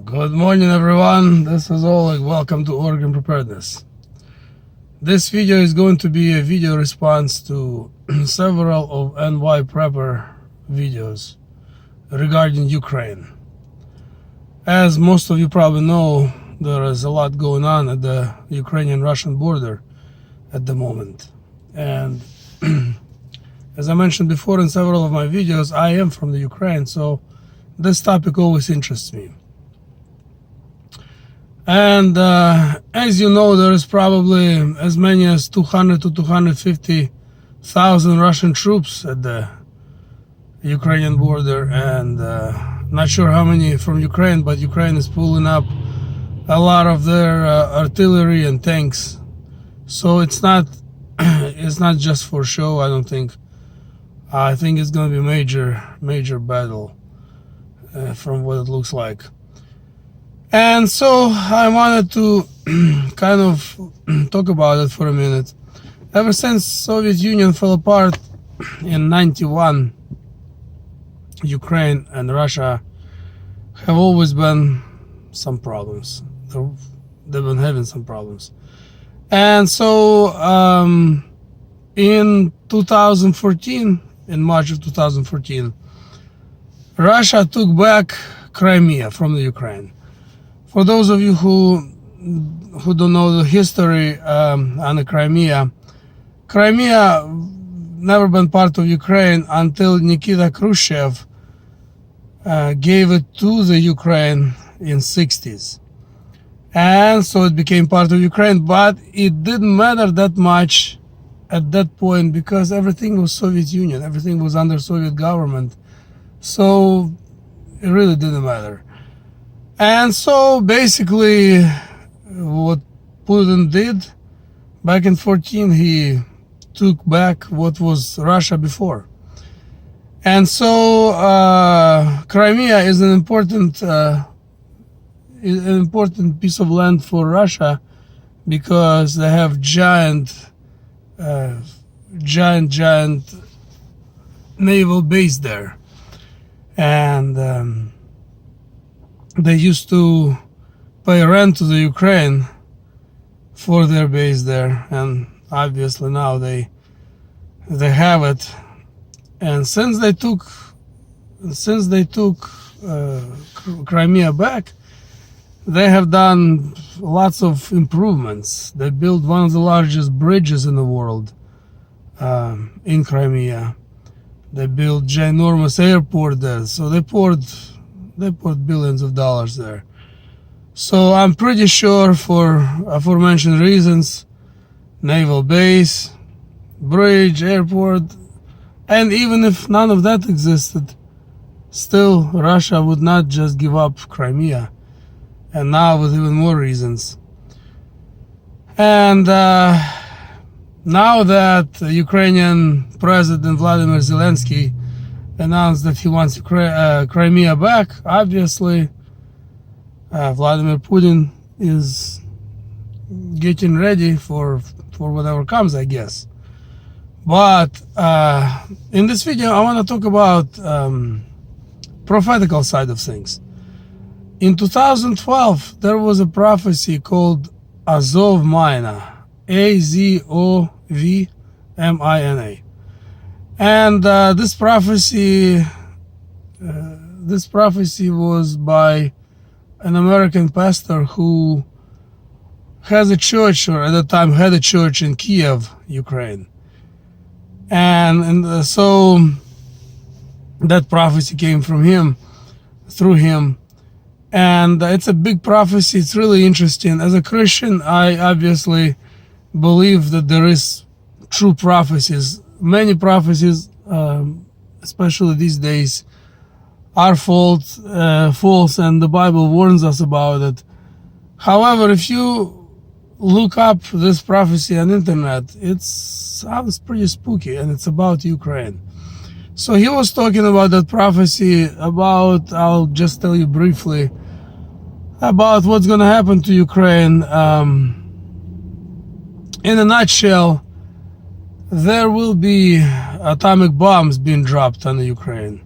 Good morning, everyone. This is Oleg. Welcome to Oregon Preparedness. This video is going to be a video response to several of NY Prepper videos regarding Ukraine. As most of you probably know, there is a lot going on at the Ukrainian Russian border at the moment. And as I mentioned before in several of my videos, I am from the Ukraine, so this topic always interests me. And as you know, there is probably as many as 200 to 250,000 Russian troops at the Ukrainian border, and not sure how many from Ukraine, but Ukraine is pulling up a lot of their artillery and tanks. So it's not just for show. I don't think. I think it's going to be major battle from what it looks like. And so I wanted to kind of talk about it for a minute. Ever since Soviet Union fell apart in '91, Ukraine and Russia have always been some problems. They've been having some problems. And so in 2014, in March of 2014, Russia took back Crimea from the Ukraine. For those of you who don't know the history on the Crimea never been part of Ukraine until Nikita Khrushchev gave it to the Ukraine in '60s. And so it became part of Ukraine, but it didn't matter that much at that point because everything was Soviet Union, everything was under Soviet government. So it really didn't matter. And so basically what Putin did back in 14, he took back what was Russia before. And so Crimea is an important piece of land for Russia because they have giant naval base there. And they used to pay rent to the Ukraine for their base there, and obviously now they have it. And since they took Crimea back, they have done lots of improvements. They built one of the largest bridges in the world in Crimea. They built ginormous airport there, so they poured billions of dollars there. So I'm pretty sure for aforementioned reasons, naval base, bridge, airport, and even if none of that existed, still Russia would not just give up Crimea, and now with even more reasons. And now that Ukrainian President Vladimir Zelensky announced that he wants Crimea back, obviously Vladimir Putin is getting ready for whatever comes, I guess. But in this video I want to talk about prophetical side of things. In 2012 there was a prophecy called Azov Mina, Azovmina. And this prophecy was by an American pastor who has a church, or at the time had a church in Kiev, Ukraine. And so that prophecy came from him, through him. And it's a big prophecy. It's really interesting. As a Christian, I obviously believe that there is true prophecies. Many prophecies, especially these days, are false, and the Bible warns us about it. However, if you look up this prophecy on internet, it sounds pretty spooky, and it's about Ukraine. So he was talking about that prophecy about, I'll just tell you briefly, about what's going to happen to Ukraine. In a nutshell, there will be atomic bombs being dropped on the Ukraine,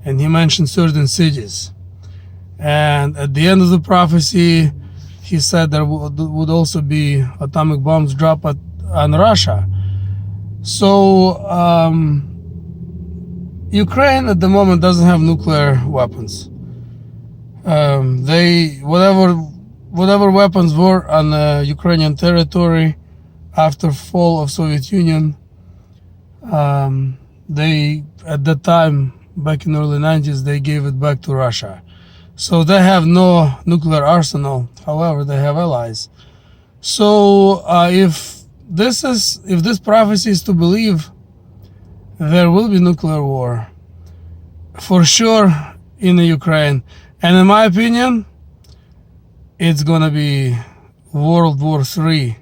and he mentioned certain cities. And at the end of the prophecy, he said there would also be atomic bombs dropped on Russia. So Ukraine at the moment doesn't have nuclear weapons. Whatever weapons were on Ukrainian territory after fall of Soviet Union, they at that time, back in the early 90s, they gave it back to Russia. So they have no nuclear arsenal. However, they have allies. So if this prophecy is to believe, there will be nuclear war for sure in the Ukraine. And in my opinion, it's gonna be World War III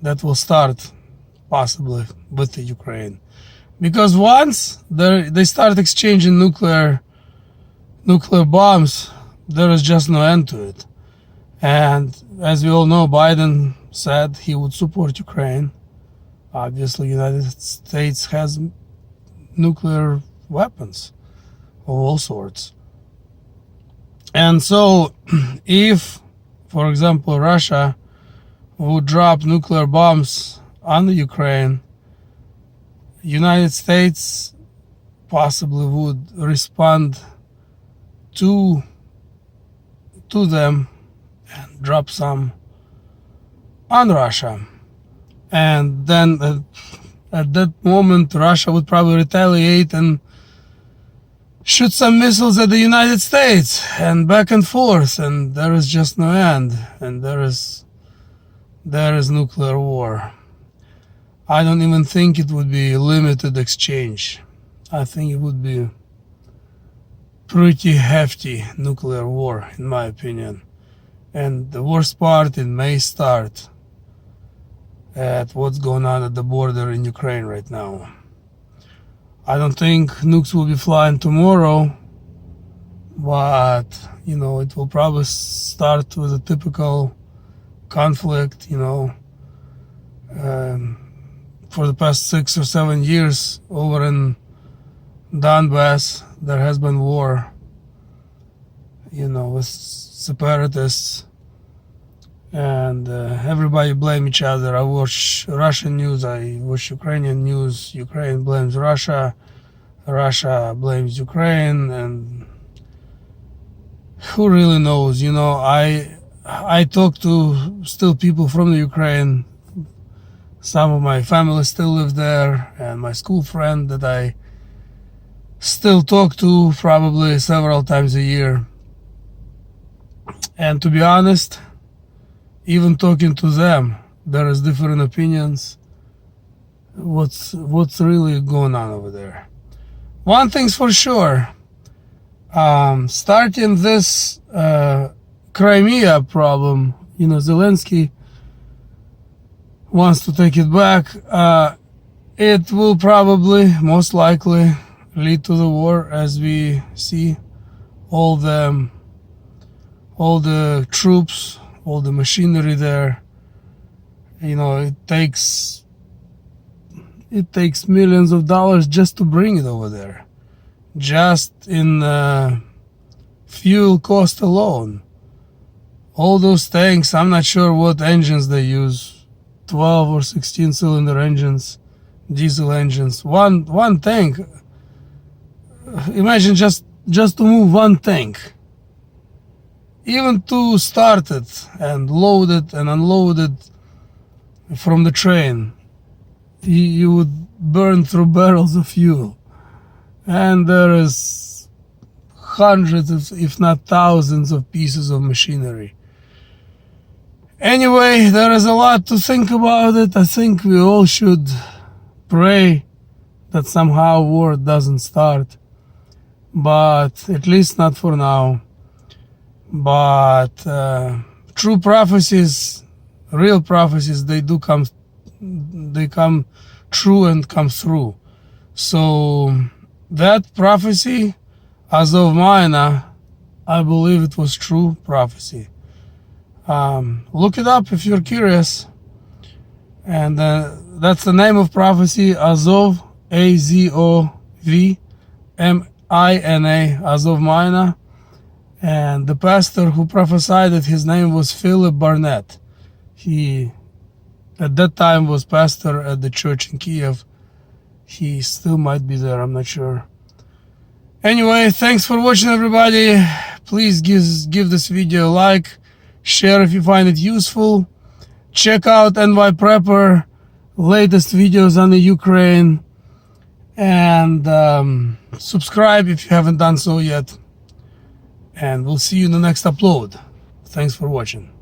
that will start possibly with the Ukraine. Because once they start exchanging nuclear bombs, there is just no end to it. And as we all know, Biden said he would support Ukraine. Obviously, United States has nuclear weapons of all sorts. And so if, for example, Russia would drop nuclear bombs on the Ukraine, United States possibly would respond to them and drop some on Russia. And then at that moment, Russia would probably retaliate and shoot some missiles at the United States, and back and forth, and there is just no end, and there is nuclear war. I don't even think it would be limited exchange. I think it would be pretty hefty nuclear war, in my opinion. And the worst part, it may start at what's going on at the border in Ukraine right now. I don't think nukes will be flying tomorrow, but it will probably start with a typical conflict. For the past 6 or 7 years over in Donbass, there has been war, with separatists, and everybody blame each other. I watch Russian news, I watch Ukrainian news. Ukraine blames Russia, Russia blames Ukraine, and who really knows? I talk to still people from the Ukraine. Some of my family still live there, and my school friend that I still talk to probably several times a year. And to be honest, even talking to them, there is different opinions. What's really going on over there? One thing's for sure, starting this Crimea problem, Zelensky wants to take it back. It will probably, most likely, lead to the war, as we see all the troops, all the machinery there. It takes millions of dollars just to bring it over there, just in fuel cost alone. All those tanks, I'm not sure what engines they use, 12 or 16 cylinder engines, diesel engines. One tank, imagine just to move one tank, even to start it and load it and unload it from the train, you would burn through barrels of fuel. And there is hundreds, if not thousands, of pieces of machinery. Anyway, there is a lot to think about it. I think we all should pray that somehow war doesn't start, but at least not for now. But true prophecies, real prophecies, they come true and come through. So that prophecy, Azov Maina, I believe it was true prophecy. Look it up if you're curious. And that's the name of prophecy, Azov, Azovmina, Azov Maina. And the pastor who prophesied it, his name was Philip Barnett. He, at that time, was pastor at the church in Kiev. He still might be there, I'm not sure. Anyway, thanks for watching, everybody. Please give this video a like, share if you find it useful. Check out NY Prepper latest videos on the Ukraine, and subscribe if you haven't done so yet. And we'll see you in the next upload. Thanks for watching.